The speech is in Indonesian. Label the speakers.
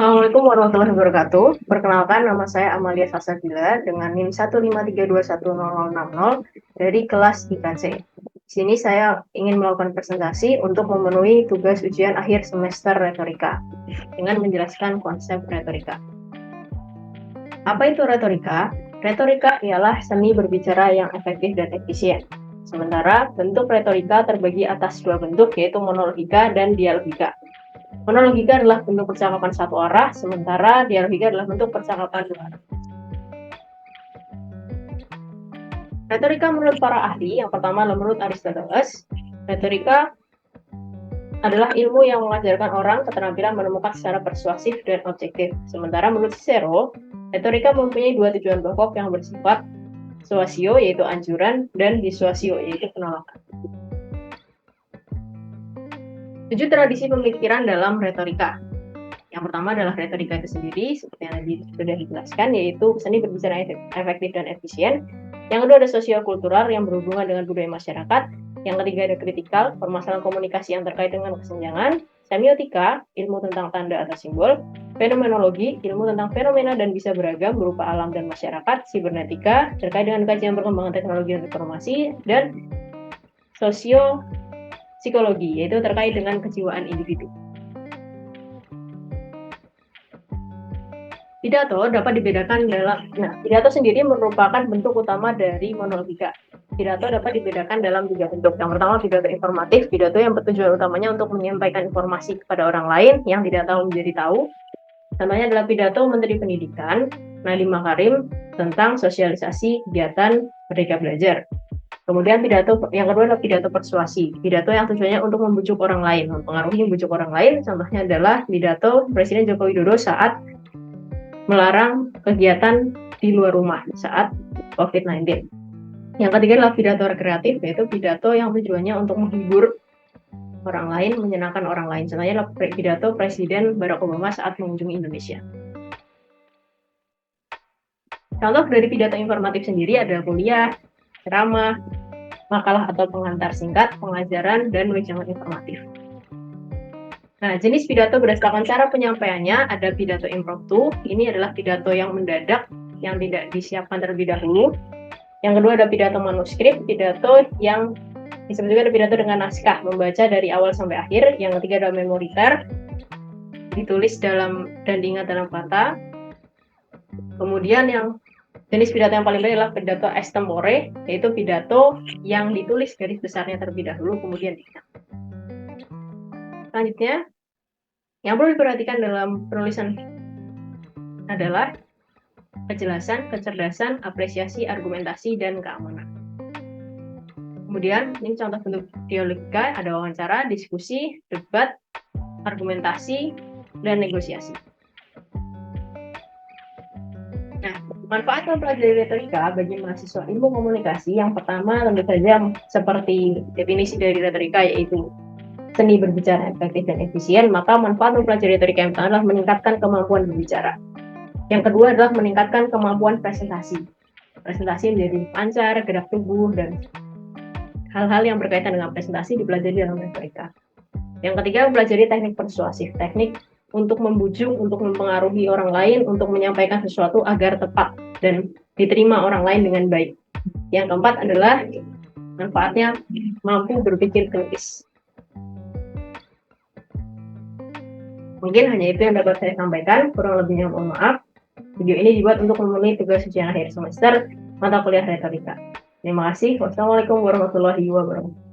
Speaker 1: Assalamualaikum warahmatullahi wabarakatuh. Perkenalkan, nama saya Amalia Salsabila dengan NIM 153210060 dari kelas IKC. Di sini saya ingin melakukan presentasi untuk memenuhi tugas ujian akhir semester retorika dengan menjelaskan konsep retorika. Apa itu retorika? Retorika ialah seni berbicara yang efektif dan efisien. Sementara bentuk retorika terbagi atas dua bentuk, yaitu monologika dan dialogika. Monologika adalah bentuk percakapan satu arah, sementara dialogika adalah bentuk percakapan dua arah. Retorika menurut para ahli, yang pertama menurut Aristoteles, retorika adalah ilmu yang mengajarkan orang keterampilan menemukan secara persuasif dan objektif. Sementara menurut Cicero, retorika mempunyai dua tujuan pokok yang bersifat suasio, yaitu anjuran, dan disuasio, yaitu penolakan. 7 tradisi pemikiran dalam retorika. Yang pertama adalah retorika itu sendiri, seperti yang tadi sudah dijelaskan, yaitu seni berbicara efektif dan efisien. Yang kedua ada sosiokultural yang berhubungan dengan budaya masyarakat. Yang ketiga ada kritikal, permasalahan komunikasi yang terkait dengan kesenjangan. Semiotika, ilmu tentang tanda atau simbol. Fenomenologi, ilmu tentang fenomena dan bisa beragam berupa alam dan masyarakat. Sibernetika, terkait dengan kajian perkembangan teknologi dan informasi. Dan psikologi, yaitu terkait dengan kejiwaan individu. Pidato dapat dibedakan pidato sendiri merupakan bentuk utama dari monologika. Pidato dapat dibedakan dalam 3 bentuk. Yang pertama, pidato informatif, pidato yang bertujuan utamanya untuk menyampaikan informasi kepada orang lain yang tidak tahu menjadi tahu. Contohnya adalah pidato Menteri Pendidikan Nadiem Makarim tentang sosialisasi kegiatan Merdeka Belajar. Kemudian pidato yang kedua adalah pidato persuasi, pidato yang tujuannya untuk membujuk orang lain, mempengaruhi membujuk orang lain. Contohnya adalah pidato Presiden Joko Widodo saat melarang kegiatan di luar rumah saat COVID-19. Yang ketiga adalah pidato rekreatif, yaitu pidato yang tujuannya untuk menghibur orang lain, menyenangkan orang lain. Contohnya adalah pidato Presiden Barack Obama saat mengunjungi Indonesia. Contoh dari pidato informatif sendiri ada kuliah, ceramah, makalah atau pengantar singkat, pengajaran, dan wejangan informatif. Nah, jenis pidato berdasarkan cara penyampaiannya ada pidato impromptu. Ini adalah pidato yang mendadak, yang tidak disiapkan terlebih dahulu. Yang kedua ada pidato manuskrip, pidato yang disebut juga ada pidato dengan naskah, membaca dari awal sampai akhir. Yang ketiga ada memoriter, ditulis dalam dan diingat dalam kata. Kemudian yang jenis pidato yang paling baik adalah pidato extempore, yaitu pidato yang ditulis garis besarnya terlebih dahulu, kemudian diingat. Selanjutnya, yang perlu diperhatikan dalam penulisan adalah kejelasan, kecerdasan, apresiasi, argumentasi, dan keamanan. Kemudian, ini contoh bentuk dialogika, ada wawancara, diskusi, debat, argumentasi, dan negosiasi. Nah, manfaat mempelajari retorika bagi mahasiswa ilmu komunikasi yang pertama tentu saja seperti definisi dari retorika, yaitu seni berbicara efektif dan efisien. Maka manfaat mempelajari retorika yang pertama adalah meningkatkan kemampuan berbicara. Yang kedua adalah meningkatkan kemampuan presentasi. Presentasi menjadi lancar, gerak tubuh, dan hal-hal yang berkaitan dengan presentasi dipelajari dalam retorika. Yang ketiga, mempelajari teknik persuasif, teknik untuk membujuk, untuk mempengaruhi orang lain, untuk menyampaikan sesuatu agar tepat dan diterima orang lain dengan baik. Yang keempat adalah manfaatnya mampu berpikir kritis. Mungkin hanya itu yang dapat saya sampaikan, kurang lebihnya mohon maaf. Video ini dibuat untuk memenuhi tugas ujian akhir semester mata kuliah retorika. Terima kasih. Wassalamualaikum warahmatullahi wabarakatuh.